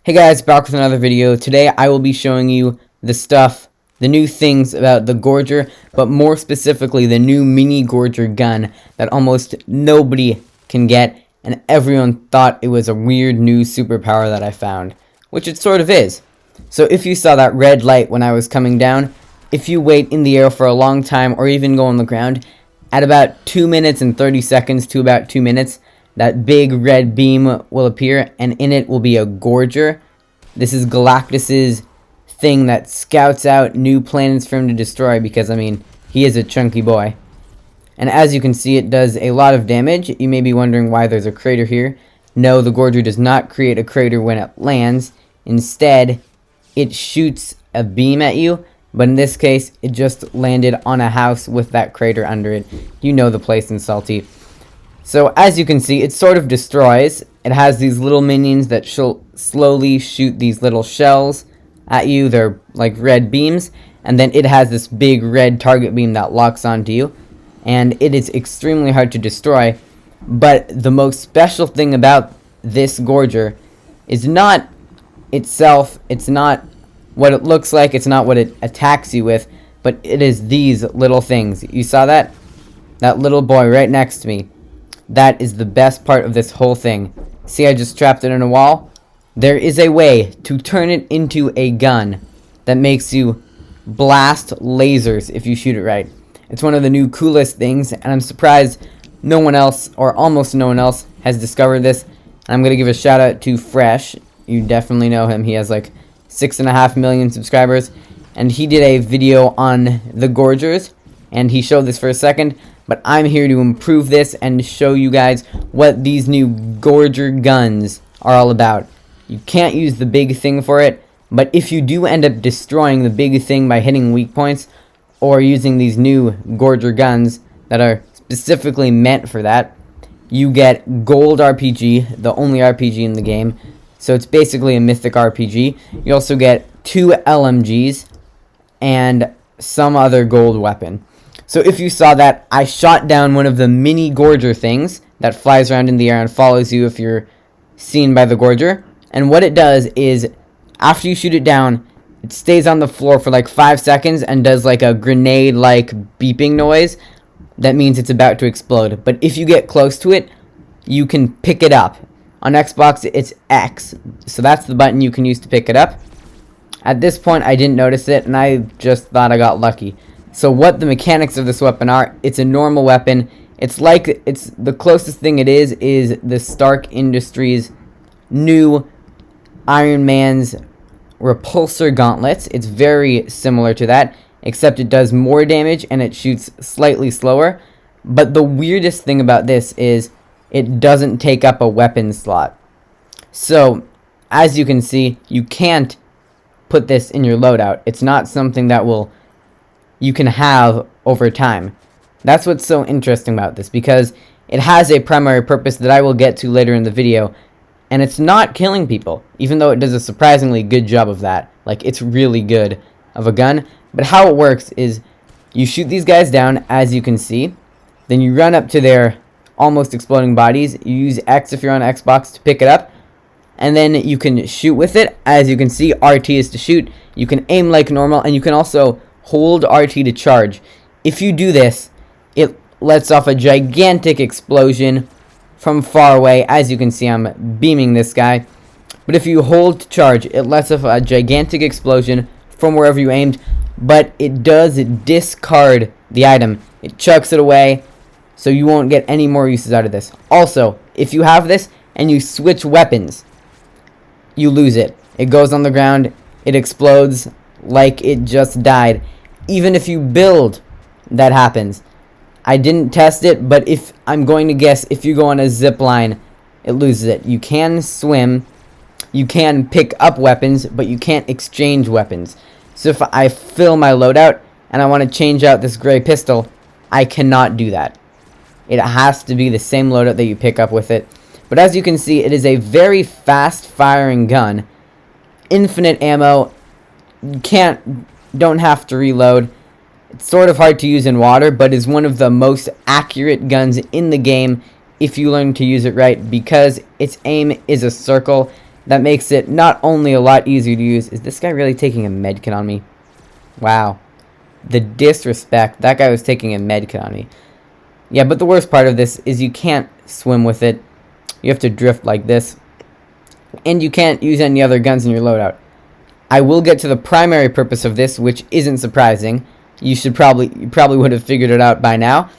Hey guys, back with another video. Today I will be showing you the new things about the Gorger, but more specifically the new mini Gorger gun that almost nobody can get, and everyone thought it was a weird new superpower that I found, which it sort of is. So if you saw that red light when I was coming down, if you wait in the air for a long time or even go on the ground, at about 2 minutes and 30 seconds to about 2 minutes, that big red beam will appear, and in it will be a Gorger. This is Galactus's thing that scouts out new planets for him to destroy because, I mean, he is a chunky boy. And as you can see, it does a lot of damage. You may be wondering why there's a crater here. No, the Gorger does not create a crater when it lands. Instead, it shoots a beam at you, but in this case, it just landed on a house with that crater under it. You know the place in Salty. So as you can see, it sort of destroys. It has these little minions that slowly shoot these little shells at you. They're like red beams. And then it has this big red target beam that locks onto you. And it is extremely hard to destroy. But the most special thing about this Gorger is not itself. It's not what it looks like. It's not what it attacks you with. But it is these little things. You saw that? That little boy right next to me. That is the best part of this whole thing. See, I just trapped it in a wall? There is a way to turn it into a gun that makes you blast lasers if you shoot it right. It's one of the new coolest things, and I'm surprised no one else, or almost no one else, has discovered this. I'm going to give a shout out to Fresh. You definitely know him. He has like 6.5 million subscribers, and he did a video on the Gorgers, and he showed this for a second. But I'm here to improve this and show you guys what these new Gorger guns are all about. You can't use the big thing for it, but if you do end up destroying the big thing by hitting weak points, or using these new Gorger guns that are specifically meant for that, you get Gold RPG, the only RPG in the game. So it's basically a mythic RPG. You also get 2 LMGs and some other gold weapon. So if you saw that, I shot down one of the mini Gorger things that flies around in the air and follows you if you're seen by the Gorger. And what it does is, after you shoot it down, it stays on the floor for like 5 seconds and does like a grenade-like beeping noise. That means it's about to explode. But if you get close to it, you can pick it up. On Xbox, it's X. So that's the button you can use to pick it up. At this point, I didn't notice it, and I just thought I got lucky. So what the mechanics of this weapon are, it's a normal weapon. It's the closest thing it is the Stark Industries new Iron Man's repulsor gauntlets. It's very similar to that, except it does more damage and it shoots slightly slower. But the weirdest thing about this is it doesn't take up a weapon slot. So, as you can see, you can't put this in your loadout. It's not something that you can have over time. That's what's so interesting about this, because it has a primary purpose that I will get to later in the video, and it's not killing people, even though it does a surprisingly good job of that. Like, it's really good of a gun. But how it works is you shoot these guys down, as you can see, then you run up to their almost exploding bodies. You use X if you're on Xbox to pick it up, and then you can shoot with it. As you can see, RT is to shoot. You can aim like normal, and you can also hold RT to charge. If you do this, it lets off a gigantic explosion from far away. As you can see, I'm beaming this guy. But if you hold to charge, it lets off a gigantic explosion from wherever you aimed. But it does discard the item. It chucks it away, so you won't get any more uses out of this. Also, if you have this and you switch weapons, you lose it. It goes on the ground. It explodes like it just died. Even if you build, that happens. I didn't test it, but if I'm going to guess, if you go on a zip line, it loses it. You can swim, you can pick up weapons, but you can't exchange weapons. So if I fill my loadout and I want to change out this gray pistol, I cannot do that. It has to be the same loadout that you pick up with it. But as you can see, it is a very fast firing gun. Infinite ammo. You don't have to reload. It's sort of hard to use in water, but is one of the most accurate guns in the game if you learn to use it right, because its aim is a circle. that makes it not only a lot easier to use. Is this guy really taking a medkit on me? Wow. The disrespect. That guy was taking a medkit on me. Yeah, but the worst part of this is you can't swim with it. You have to drift like this. And you can't use any other guns in your loadout. I will get to the primary purpose of this, which isn't surprising. You probably would have figured it out by now.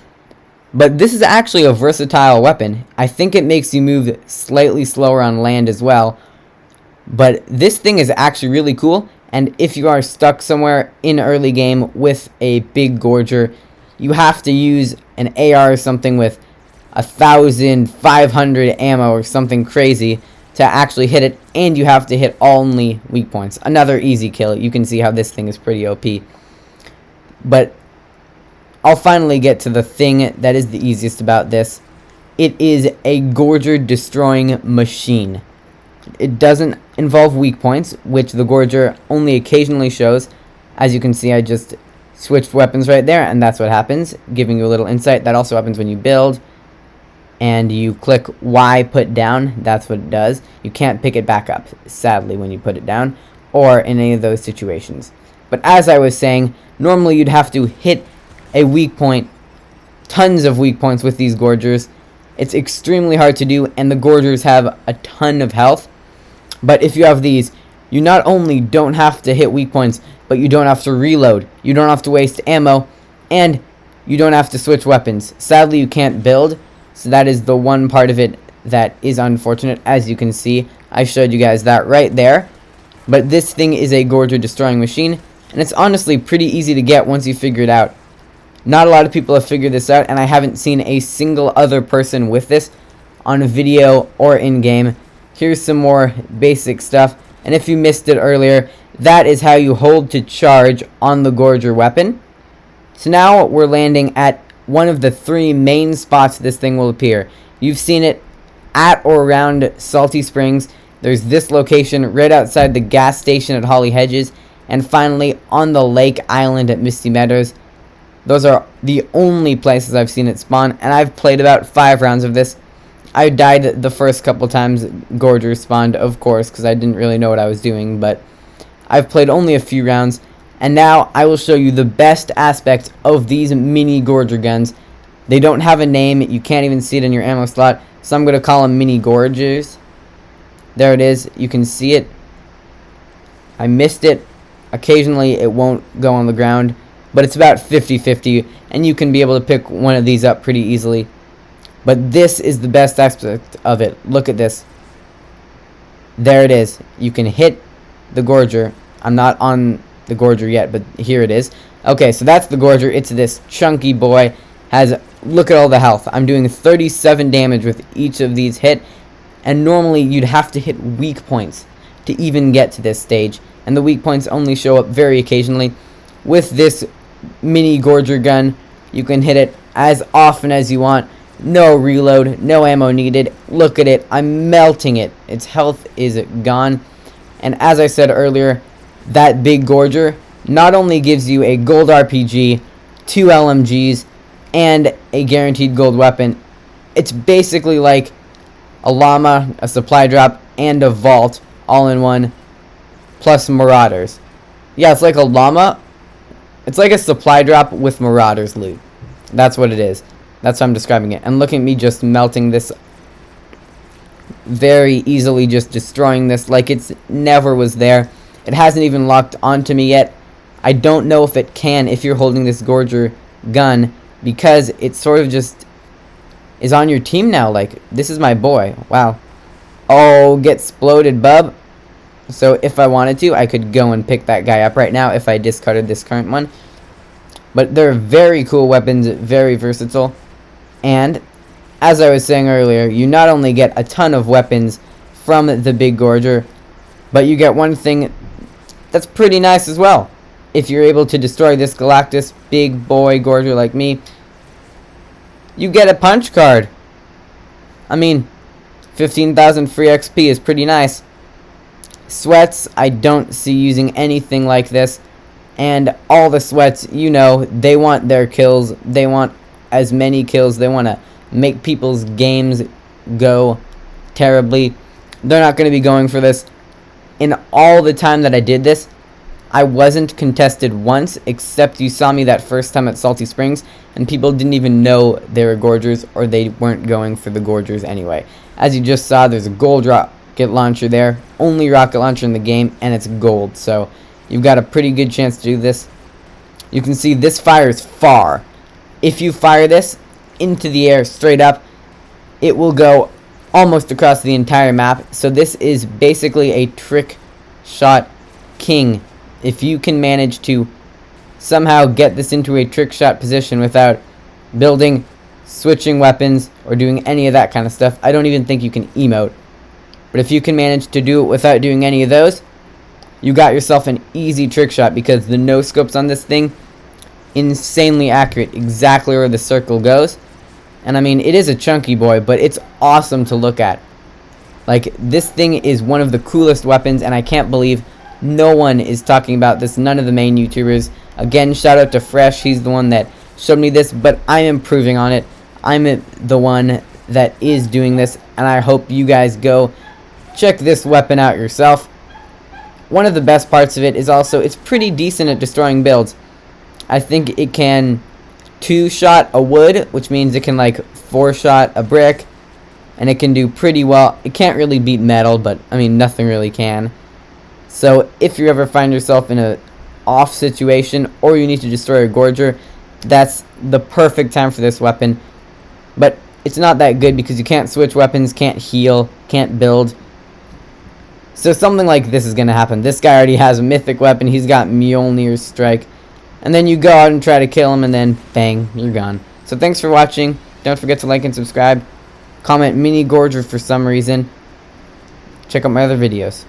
But this is actually a versatile weapon. I think it makes you move slightly slower on land as well. But this thing is actually really cool. And if you are stuck somewhere in early game with a big Gorger, you have to use an AR or something with 1,500 ammo or something crazy to actually hit it, and you have to hit only weak points. Another easy kill. You can see how this thing is pretty OP. But I'll finally get to the thing that is the easiest about this. It is a Gorger destroying machine. It doesn't involve weak points, which the Gorger only occasionally shows. As you can see, I just switched weapons right there, and that's what happens, giving you a little insight. That also happens when you build and you click Y put down. That's what it does. You can't pick it back up, sadly, when you put it down or in any of those situations. But as I was saying, normally you'd have to hit a weak point, tons of weak points with these Gorgers. It's extremely hard to do, and the Gorgers have a ton of health. But if you have these, you not only don't have to hit weak points, but you don't have to reload, you don't have to waste ammo, and you don't have to switch weapons. Sadly, you can't build, so that is the one part of it that is unfortunate. As you can see, I showed you guys that right there. But this thing is a Gorger destroying machine, and it's honestly pretty easy to get once you figure it out. Not a lot of people have figured this out, and I haven't seen a single other person with this on a video or in-game. Here's some more basic stuff, and if you missed it earlier, that is how you hold to charge on the Gorger weapon. So now we're landing at one of the 3 main spots this thing will appear. You've seen it at or around Salty Springs. There's this location right outside the gas station at Holly Hedges, and finally on the lake island at Misty Meadows. Those are the only places I've seen it spawn, and I've played about 5 rounds of this. I died the first couple times Gorger spawned, of course, because I didn't really know what I was doing, but I've played only a few rounds, and now I will show you the best aspect of these mini Gorger guns. They don't have a name, you can't even see it in your ammo slot, so I'm going to call them mini Gorgers. There it is, you can see it. I missed it. Occasionally it won't go on the ground, but it's about 50-50, and you can be able to pick one of these up pretty easily. But this is the best aspect of it. Look at this. There it is. You can hit the Gorger. I'm not on the Gorger yet, but here it is. Okay, so that's the Gorger. It's this chunky boy. Look at all the health. I'm doing 37 damage with each of these hit, and normally you'd have to hit weak points to even get to this stage, and the weak points only show up very occasionally. With this mini Gorger gun, you can hit it as often as you want. No reload, no ammo needed. Look at it, I'm melting it. Its health is gone. And as I said earlier, that big Gorger not only gives you a gold RPG, 2 LMGs, and a guaranteed gold weapon, it's basically like a llama, a supply drop, and a vault all in one, plus marauders. Yeah, it's like a llama. It's like a supply drop with marauders loot. That's what it is. That's how I'm describing it. And look at me just melting this very easily, just destroying this like it's never was there. It hasn't even locked onto me yet. I don't know if it can if you're holding this Gorger gun, because it sort of just is on your team now. Like, this is my boy. Wow. Oh, get exploded, bub. So if I wanted to, I could go and pick that guy up right now if I discarded this current one. But they're very cool weapons, very versatile. And as I was saying earlier, you not only get a ton of weapons from the big Gorger, but you get one thing that's pretty nice as well. If you're able to destroy this Galactus big boy Gorger like me, you get a punch card. I mean, 15,000 free XP is pretty nice. Sweats, I don't see using anything like this. And all the sweats, you know, they want their kills. They want as many kills. They want to make people's games go terribly. They're not going to be going for this. In all the time that I did this, I wasn't contested once, except you saw me that first time at Salty Springs, and people didn't even know they were Gorgers, or they weren't going for the Gorgers anyway. As you just saw, there's a gold rocket launcher there, only rocket launcher in the game, and it's gold, so you've got a pretty good chance to do this. You can see this fires far. If you fire this into the air straight up, it will go almost across the entire map, so this is basically a trick shot king. If you can manage to somehow get this into a trick shot position without building, switching weapons, or doing any of that kind of stuff, I don't even think you can emote. But if you can manage to do it without doing any of those, you got yourself an easy trick shot, because the no scopes on this thing, insanely accurate, exactly where the circle goes. And I mean, it is a chunky boy, but it's awesome to look at. Like, this thing is one of the coolest weapons, and I can't believe no one is talking about this, none of the main YouTubers. Again, shout out to Fresh, he's the one that showed me this, but I'm improving on it. I'm the one that is doing this, and I hope you guys go check this weapon out yourself. One of the best parts of it is also, it's pretty decent at destroying builds. I think it can 2-shot a wood, which means it can like 4-shot a brick, and it can do pretty well. It can't really beat metal, but I mean, nothing really can. So if you ever find yourself in a off situation, or you need to destroy a Gorger, that's the perfect time for this weapon. But it's not that good because you can't switch weapons, can't heal, can't build. So something like this is going to happen. This guy already has a mythic weapon, he's got Mjolnir's Strike. And then you go out and try to kill him, and then bang, you're gone. So thanks for watching. Don't forget to like and subscribe. Comment Mini Gorger for some reason. Check out my other videos.